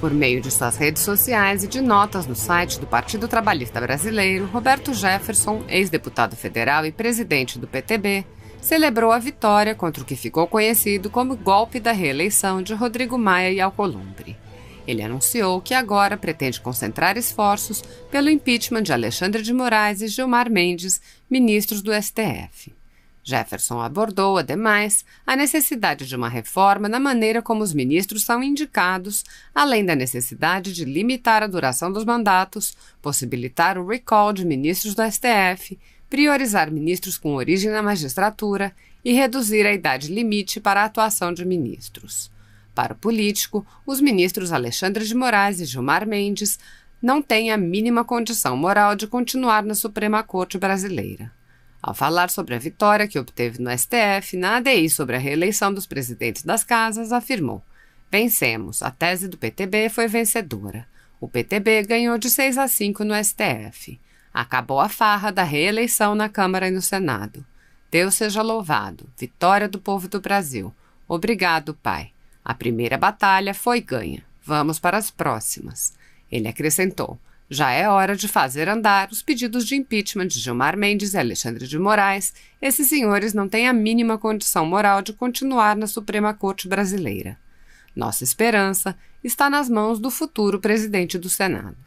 Por meio de suas redes sociais e de notas no site do Partido Trabalhista Brasileiro, Roberto Jefferson, ex-deputado federal e presidente do PTB, celebrou a vitória contra o que ficou conhecido como golpe da reeleição de Rodrigo Maia e Alcolumbre. Ele anunciou que agora pretende concentrar esforços pelo impeachment de Alexandre de Moraes e Gilmar Mendes, ministros do STF. Jefferson abordou, ademais, a necessidade de uma reforma na maneira como os ministros são indicados, além da necessidade de limitar a duração dos mandatos, possibilitar o recall de ministros do STF, priorizar ministros com origem na magistratura e reduzir a idade limite para a atuação de ministros. Para o político, os ministros Alexandre de Moraes e Gilmar Mendes não têm a mínima condição moral de continuar na Suprema Corte brasileira. Ao falar sobre a vitória que obteve no STF na ADI sobre a reeleição dos presidentes das casas, afirmou: "Vencemos, a tese do PTB foi vencedora. O PTB ganhou de 6-5 no STF. Acabou a farra da reeleição na Câmara e no Senado. Deus seja louvado, vitória do povo do Brasil. Obrigado, pai. A primeira batalha foi ganha. Vamos para as próximas." Ele acrescentou: "Já é hora de fazer andar os pedidos de impeachment de Gilmar Mendes e Alexandre de Moraes. Esses senhores não têm a mínima condição moral de continuar na Suprema Corte brasileira. Nossa esperança está nas mãos do futuro presidente do Senado."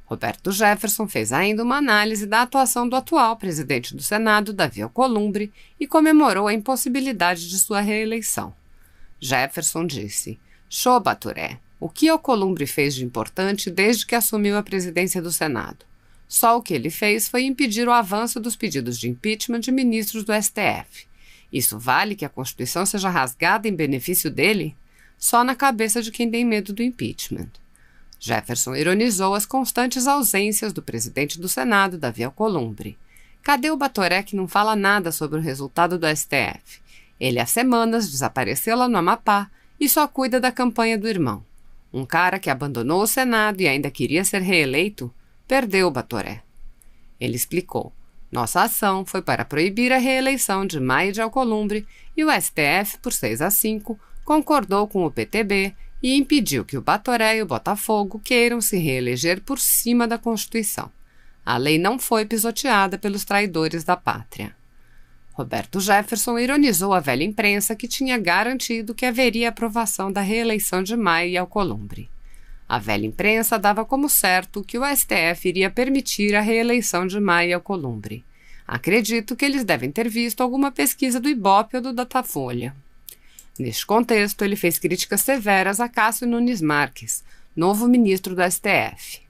Roberto Jefferson fez ainda uma análise da atuação do atual presidente do Senado, Davi Alcolumbre, e comemorou a impossibilidade de sua reeleição. Jefferson disse: "Show, Baturé. O que Alcolumbre fez de importante desde que assumiu a presidência do Senado? Só o que ele fez foi impedir o avanço dos pedidos de impeachment de ministros do STF. Isso vale que a Constituição seja rasgada em benefício dele? Só na cabeça de quem tem medo do impeachment." Jefferson ironizou as constantes ausências do presidente do Senado, Davi Alcolumbre. Cadê o Batoré que não fala nada sobre o resultado do STF? Ele há semanas desapareceu lá no Amapá e só cuida da campanha do irmão. Um cara que abandonou o Senado e ainda queria ser reeleito, perdeu o Batoré. Ele explicou: "Nossa ação foi para proibir a reeleição de Maia e de Alcolumbre e o STF, por 6-5, concordou com o PTB e impediu que o Batoré e o Botafogo queiram se reeleger por cima da Constituição. A lei não foi pisoteada pelos traidores da pátria." Roberto Jefferson ironizou a velha imprensa que tinha garantido que haveria aprovação da reeleição de Maia e Alcolumbre. A velha imprensa dava como certo que o STF iria permitir a reeleição de Maia e Alcolumbre. Acredito que eles devem ter visto alguma pesquisa do Ibope ou do Datafolha. Neste contexto, ele fez críticas severas a Cássio Nunes Marques, novo ministro do STF.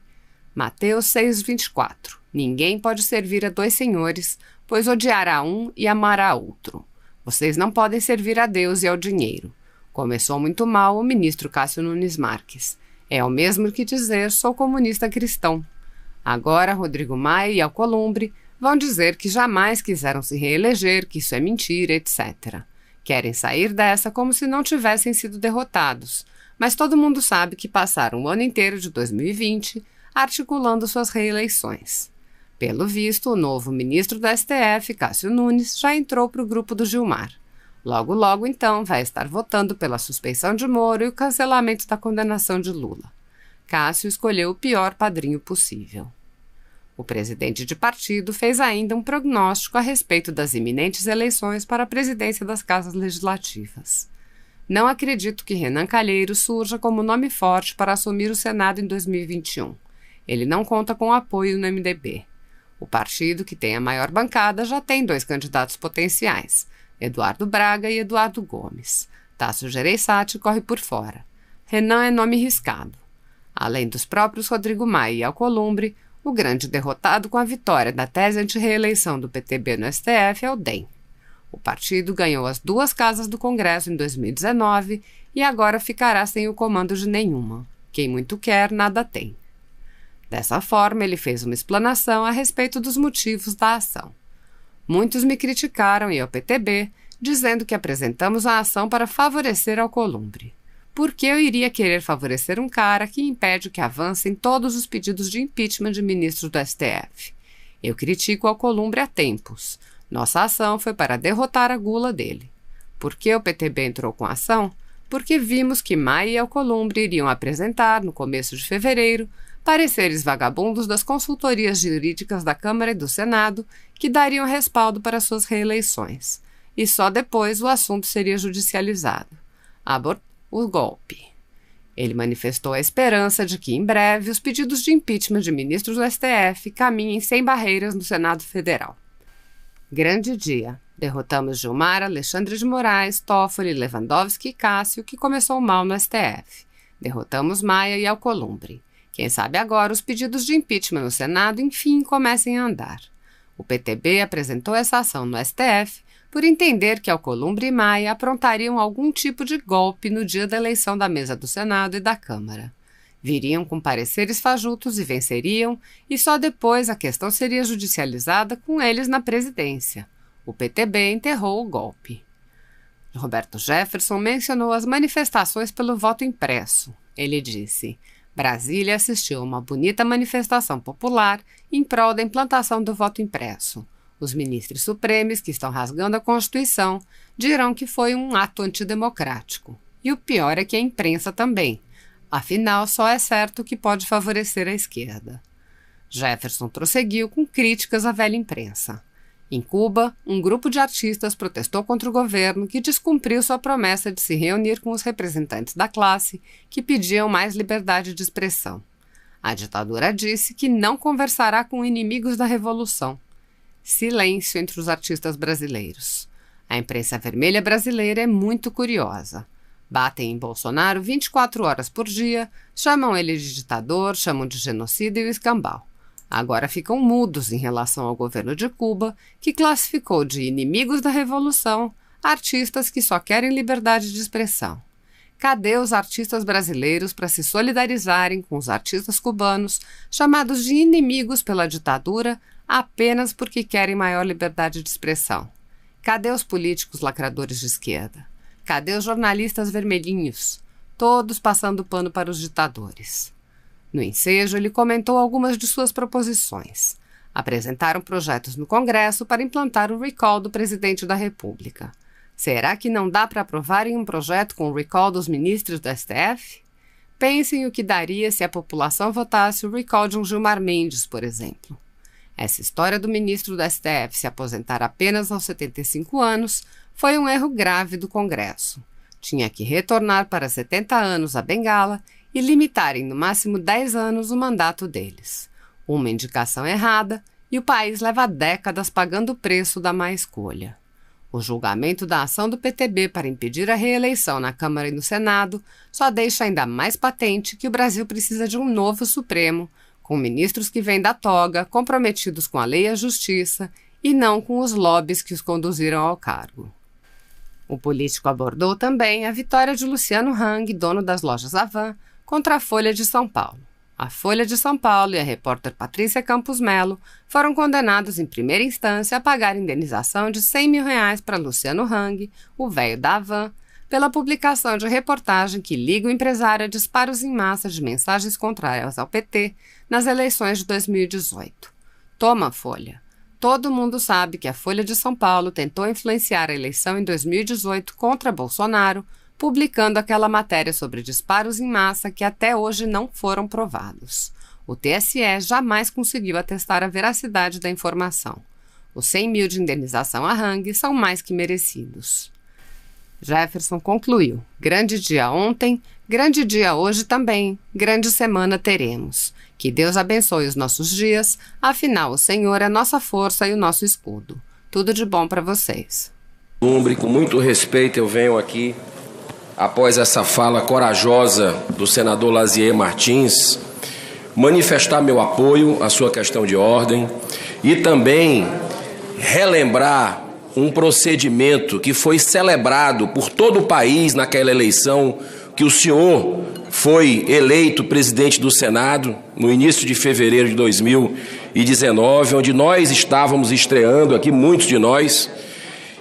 Mateus 6,24. "Ninguém pode servir a dois senhores, pois odiará um e amará outro. Vocês não podem servir a Deus e ao dinheiro." Começou muito mal o ministro Cássio Nunes Marques. É o mesmo que dizer "sou comunista cristão." Agora Rodrigo Maia e Alcolumbre vão dizer que jamais quiseram se reeleger, que isso é mentira, etc. Querem sair dessa como se não tivessem sido derrotados, mas todo mundo sabe que passaram o ano inteiro de 2020 articulando suas reeleições. Pelo visto, o novo ministro do STF, Cássio Nunes, já entrou para o grupo do Gilmar. Logo, logo, então, vai estar votando pela suspeição de Moro e o cancelamento da condenação de Lula. Cássio escolheu o pior padrinho possível. O presidente de partido fez ainda um prognóstico a respeito das iminentes eleições para a presidência das casas legislativas. "Não acredito que Renan Calheiros surja como nome forte para assumir o Senado em 2021. Ele não conta com apoio no MDB. O partido, que tem a maior bancada, já tem 2 candidatos potenciais, Eduardo Braga e Eduardo Gomes. Tasso Gereissati corre por fora. Renan é nome riscado. Além dos próprios Rodrigo Maia e Alcolumbre, o grande derrotado com a vitória da tese anti-reeleição do PTB no STF é o DEM. O partido ganhou as 2 casas do Congresso em 2019 e agora ficará sem o comando de nenhuma. Quem muito quer, nada tem." Dessa forma, ele fez uma explanação a respeito dos motivos da ação. "Muitos me criticaram e ao PTB, dizendo que apresentamos a ação para favorecer Alcolumbre. Por que eu iria querer favorecer um cara que impede que avancem todos os pedidos de impeachment de ministros do STF? Eu critico Alcolumbre há tempos. Nossa ação foi para derrotar a gula dele. Por que o PTB entrou com a ação? porque vimos que Maia e Alcolumbre iriam apresentar, no começo de fevereiro, pareceres vagabundos das consultorias jurídicas da Câmara e do Senado que dariam respaldo para suas reeleições. E só depois o assunto seria judicializado. O golpe. Ele manifestou a esperança de que, em breve, os pedidos de impeachment de ministros do STF caminhem sem barreiras no Senado Federal. Grande dia. Derrotamos Gilmar, Alexandre de Moraes, Toffoli, Lewandowski e Cássio, que começou mal no STF. Derrotamos Maia e Alcolumbre. Quem sabe agora os pedidos de impeachment no Senado, enfim, comecem a andar. O PTB apresentou essa ação no STF por entender que Alcolumbre e Maia aprontariam algum tipo de golpe no dia da eleição da mesa do Senado e da Câmara. Viriam com pareceres fajutos e venceriam, e só depois a questão seria judicializada com eles na presidência. O PTB enterrou o golpe. Roberto Jefferson mencionou as manifestações pelo voto impresso. Ele disse: Brasília assistiu a uma bonita manifestação popular em prol da implantação do voto impresso. Os ministros supremos, que estão rasgando a Constituição, dirão que foi um ato antidemocrático. E o pior é que a imprensa também. Afinal, só é certo que pode favorecer a esquerda. Jefferson prosseguiu com críticas à velha imprensa. Em Cuba, um grupo de artistas protestou contra o governo que descumpriu sua promessa de se reunir com os representantes da classe que pediam mais liberdade de expressão. A ditadura disse que não conversará com inimigos da revolução. Silêncio entre os artistas brasileiros. A imprensa vermelha brasileira é muito curiosa. Batem em Bolsonaro 24 horas por dia, chamam ele de ditador, chamam de genocida e o escambau. Agora ficam mudos em relação ao governo de Cuba, que classificou de inimigos da revolução artistas que só querem liberdade de expressão. Cadê os artistas brasileiros para se solidarizarem com os artistas cubanos, chamados de inimigos pela ditadura, apenas porque querem maior liberdade de expressão? Cadê os políticos lacradores de esquerda? Cadê os jornalistas vermelhinhos? Todos passando pano para os ditadores. No ensejo, ele comentou algumas de suas proposições. Apresentaram projetos no Congresso para implantar o recall do presidente da República. Será que não dá para aprovarem um projeto com o recall dos ministros do STF? Pensem o que daria se a população votasse o recall de um Gilmar Mendes, por exemplo. Essa história do ministro do STF se aposentar apenas aos 75 anos foi um erro grave do Congresso. Tinha que retornar para 70 anos a bengala e limitarem no máximo 10 anos o mandato deles. Uma indicação errada e o país leva décadas pagando o preço da má escolha. O julgamento da ação do PTB para impedir a reeleição na Câmara e no Senado só deixa ainda mais patente que o Brasil precisa de um novo Supremo, com ministros que vêm da toga, comprometidos com a lei e a justiça, e não com os lobbies que os conduziram ao cargo. O político abordou também a vitória de Luciano Hang, dono das lojas Havan, contra a Folha de São Paulo. A Folha de São Paulo e a repórter Patrícia Campos Melo foram condenados em primeira instância a pagar indenização de R$100 mil para Luciano Hang, o velho da Havan, pela publicação de reportagem que liga o empresário a disparos em massa de mensagens contrárias ao PT nas eleições de 2018. Toma, Folha! Todo mundo sabe que a Folha de São Paulo tentou influenciar a eleição em 2018 contra Bolsonaro, publicando aquela matéria sobre disparos em massa que até hoje não foram provados. O TSE jamais conseguiu atestar a veracidade da informação. Os 100 mil de indenização a Hang são mais que merecidos. Jefferson concluiu: grande dia ontem, grande dia hoje também, grande semana teremos. Que Deus abençoe os nossos dias, afinal o Senhor é nossa força e o nosso escudo. Tudo de bom para vocês. Com muito respeito eu venho aqui, após essa fala corajosa do senador Lazier Martins, manifestar meu apoio à sua questão de ordem e também relembrar um procedimento que foi celebrado por todo o país naquela eleição que o senhor foi eleito presidente do Senado no início de fevereiro de 2019, onde nós estávamos estreando aqui, muitos de nós,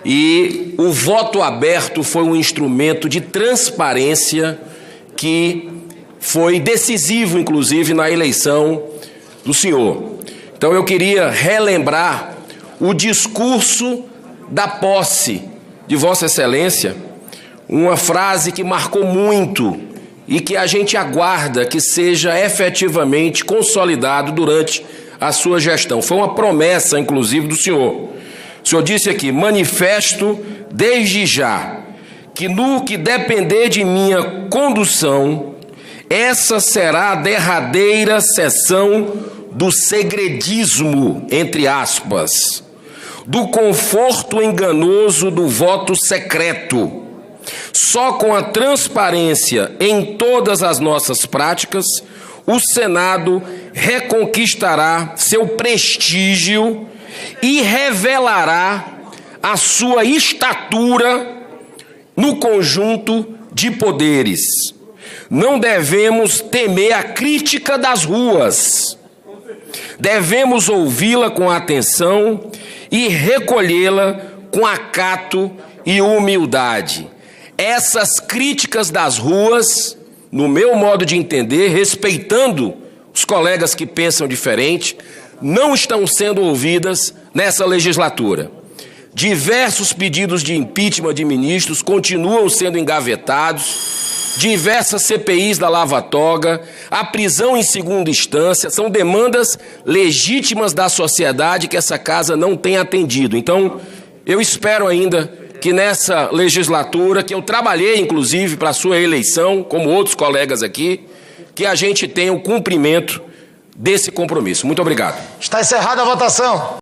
e o voto aberto foi um instrumento de transparência que foi decisivo, inclusive, na eleição do senhor. Então eu queria relembrar o discurso da posse de Vossa Excelência, uma frase que marcou muito e que a gente aguarda que seja efetivamente consolidado durante a sua gestão. Foi uma promessa, inclusive, do senhor. O senhor disse aqui: manifesto desde já que no que depender de minha condução, essa será a derradeira sessão do segredismo, entre aspas, do conforto enganoso do voto secreto. Só com a transparência em todas as nossas práticas, o Senado reconquistará seu prestígio e revelará a sua estatura no conjunto de poderes. Não devemos temer a crítica das ruas. Devemos ouvi-la com atenção e recolhê-la com acato e humildade. Essas críticas das ruas, no meu modo de entender, respeitando os colegas que pensam diferente, não estão sendo ouvidas nessa legislatura. Diversos pedidos de impeachment de ministros continuam sendo engavetados, diversas CPIs da Lava Toga, a prisão em segunda instância, são demandas legítimas da sociedade que essa casa não tem atendido. Então, eu espero ainda que nessa legislatura, que eu trabalhei inclusive para a sua eleição, como outros colegas aqui, que a gente tenha o cumprimento desse compromisso. Muito obrigado. Está encerrada a votação.